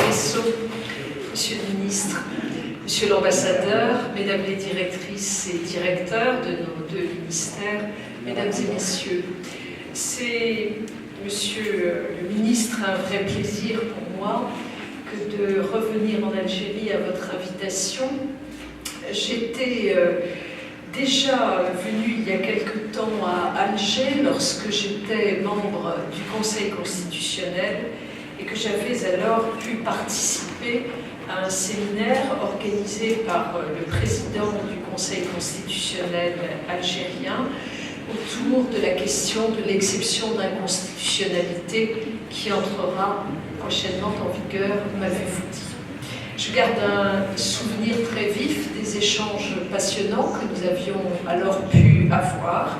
Dessau, Monsieur le Ministre, Monsieur l'Ambassadeur, Mesdames les directrices et directeurs de nos deux ministères, Mesdames et Messieurs, c'est, Monsieur le Ministre, un vrai plaisir pour moi que de revenir en Algérie à votre invitation. J'étais déjà venue il y a quelque temps à Alger lorsque j'étais membre du Conseil constitutionnel et que j'avais alors pu participer à un séminaire organisé par le président du Conseil constitutionnel algérien autour de la question de l'exception d'inconstitutionnalité qui entrera prochainement en vigueur, m'avez-vous dit. Je garde un souvenir très vif des échanges passionnants que nous avions alors pu avoir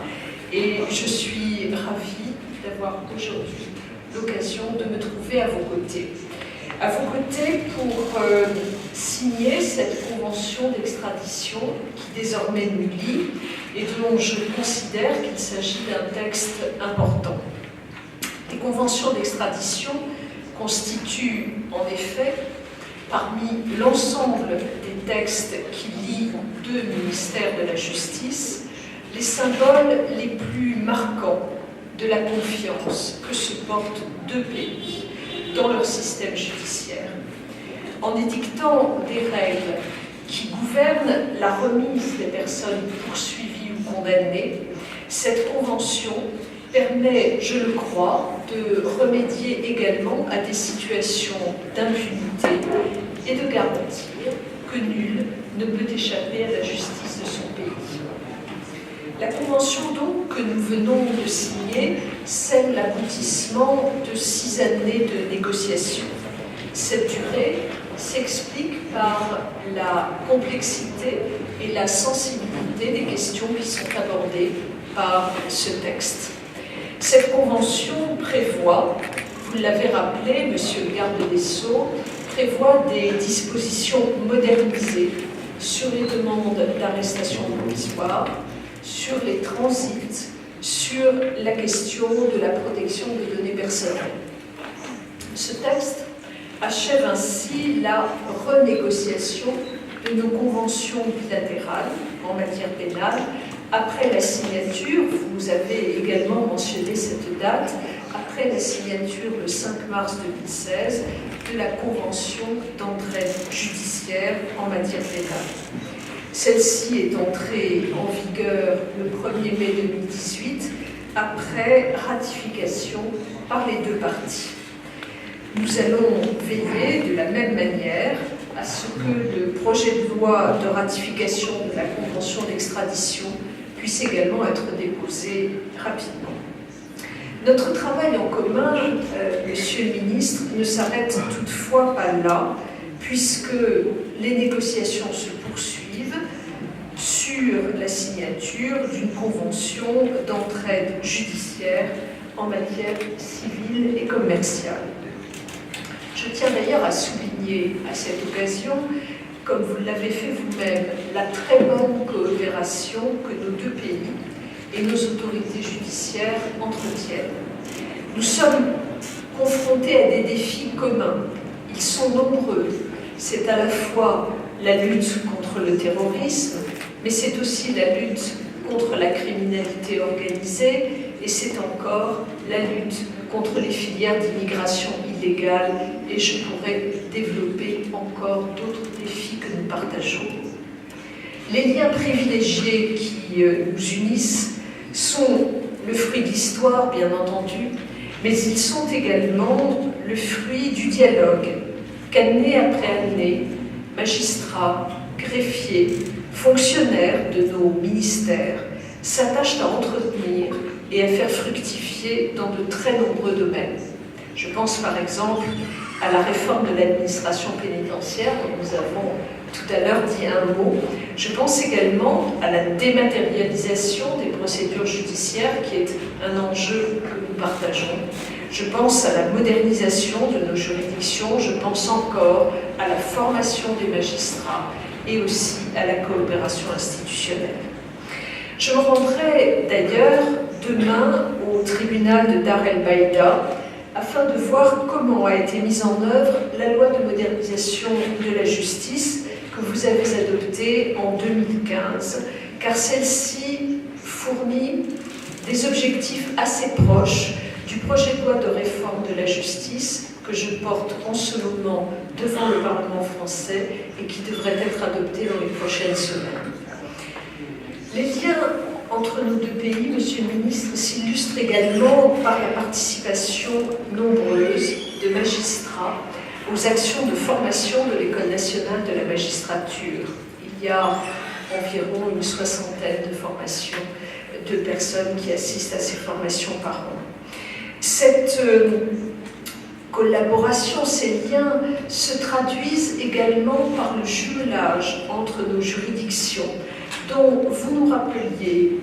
et je suis ravie d'avoir aujourd'hui l'occasion de me trouver à vos côtés. À vos côtés pour signer cette convention d'extradition qui désormais nous lie et dont je considère qu'il s'agit d'un texte important. Les conventions d'extradition constituent en effet, parmi l'ensemble des textes qui lient deux ministères de la justice, les symboles les plus marquants de la confiance que se portent deux pays dans leur système judiciaire. En édictant des règles qui gouvernent la remise des personnes poursuivies ou condamnées, cette convention permet, je le crois, de remédier également à des situations d'impunité et de garantir que nul ne peut échapper à la justice de son pays. La convention donc que nous venons de signer scelle l'aboutissement de 6 années de négociations. Cette durée s'explique par la complexité et la sensibilité des questions qui sont abordées par ce texte. Cette convention prévoit, vous l'avez rappelé, Monsieur le garde des Sceaux, prévoit des dispositions modernisées sur les demandes d'arrestation provisoire, sur les transits, sur la question de la protection des données personnelles. Ce texte achève ainsi la renégociation de nos conventions bilatérales en matière pénale après la signature, vous avez également mentionné cette date, après la signature le 5 mars 2016 de la Convention d'entraide judiciaire en matière pénale. Celle-ci est entrée en vigueur le 1er mai 2018 après ratification par les deux parties. Nous allons veiller de la même manière à ce que le projet de loi de ratification de la Convention d'extradition puisse également être déposé rapidement. Notre travail en commun, Monsieur le Ministre, ne s'arrête toutefois pas là, puisque les négociations se poursuivent sur la signature d'une convention d'entraide judiciaire en matière civile et commerciale. Je tiens d'ailleurs à souligner à cette occasion, comme vous l'avez fait vous-même, la très bonne coopération que nos deux pays et nos autorités judiciaires entretiennent. Nous sommes confrontés à des défis communs. Ils sont nombreux. C'est à la fois la lutte contre le terrorisme, mais c'est aussi la lutte contre la criminalité organisée et c'est encore la lutte contre les filières d'immigration illégale et je pourrais développer encore d'autres défis que nous partageons. Les liens privilégiés qui nous unissent sont le fruit de l'histoire, bien entendu, mais ils sont également le fruit du dialogue qu'année après année, magistrats, greffiers, fonctionnaires de nos ministères s'attachent à entretenir et à faire fructifier dans de très nombreux domaines. Je pense par exemple à la réforme de l'administration pénitentiaire dont nous avons tout à l'heure dit un mot. Je pense également à la dématérialisation des procédures judiciaires qui est un enjeu que nous partageons. Je pense à la modernisation de nos juridictions, je pense encore à la formation des magistrats et aussi à la coopération institutionnelle. Je me rendrai d'ailleurs demain au tribunal de Dar el Baïda afin de voir comment a été mise en œuvre la loi de modernisation de la justice que vous avez adoptée en 2015, car celle-ci fournit des objectifs assez proches du projet de loi de réforme de la justice que je porte en ce moment devant le Parlement français et qui devrait être adopté dans les prochaines semaines. Les liens entre nos deux pays, Monsieur le Ministre, s'illustrent également par la participation nombreuse de magistrats aux actions de formation de l'École nationale de la magistrature. Il y a environ une soixantaine de formations de personnes qui assistent à ces formations par an. Cette collaboration, ces liens se traduisent également par le jumelage entre nos juridictions, dont vous nous rappeliez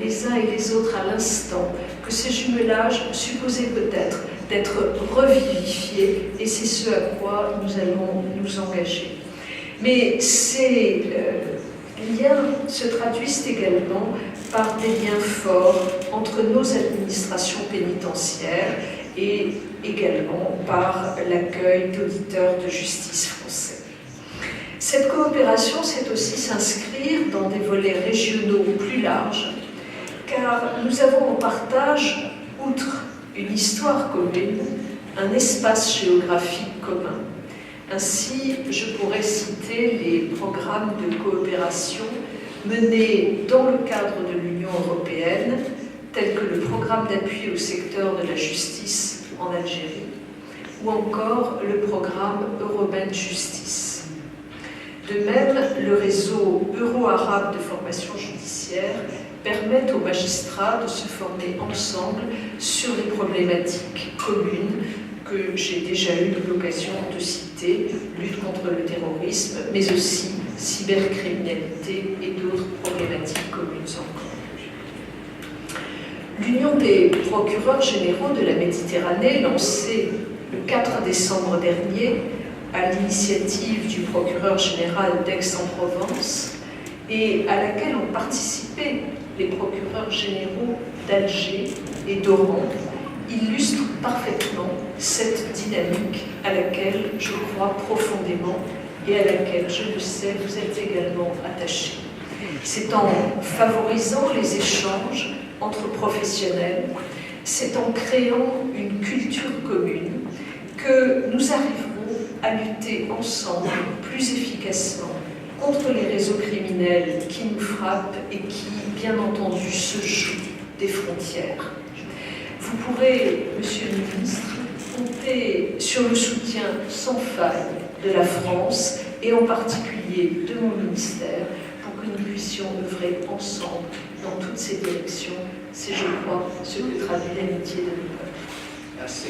les uns et les autres à l'instant que ces jumelages supposaient peut-être d'être revivifiés, et c'est ce à quoi nous allons nous engager. Mais ces liens se traduisent également par des liens forts entre nos administrations pénitentiaires et également par l'accueil d'auditeurs de justice français. Cette coopération, c'est aussi s'inscrire dans des volets régionaux plus larges, car nous avons en partage, outre une histoire commune, un espace géographique commun. Ainsi, je pourrais citer les programmes de coopération menés dans le cadre de l'Union européenne, tels que le programme d'appui au secteur de la justice en Algérie, ou encore le programme Euromed Justice. De même, le réseau euro-arabe de formation judiciaire permet aux magistrats de se former ensemble sur des problématiques communes que j'ai déjà eu l'occasion de citer, lutte contre le terrorisme, mais aussi cybercriminalité et d'autres problématiques communes encore. L'Union des procureurs généraux de la Méditerranée, lancée le 4 décembre dernier à l'initiative du procureur général d'Aix-en-Provence et à laquelle ont participé les procureurs généraux d'Alger et d'Oran, illustre parfaitement cette dynamique à laquelle je crois profondément et à laquelle, je le sais, vous êtes également attachés. C'est en favorisant les échanges entre professionnels, c'est en créant une culture commune que nous arriverons à lutter ensemble plus efficacement contre les réseaux criminels qui nous frappent et qui, bien entendu, se jouent des frontières. Vous pourrez, Monsieur le Ministre, compter sur le soutien sans faille de la France et en particulier de mon ministère pour que nous puissions œuvrer ensemble dans toutes ces directions. C'est, je crois, ce que traduit l'amitié de nos peuples. Merci.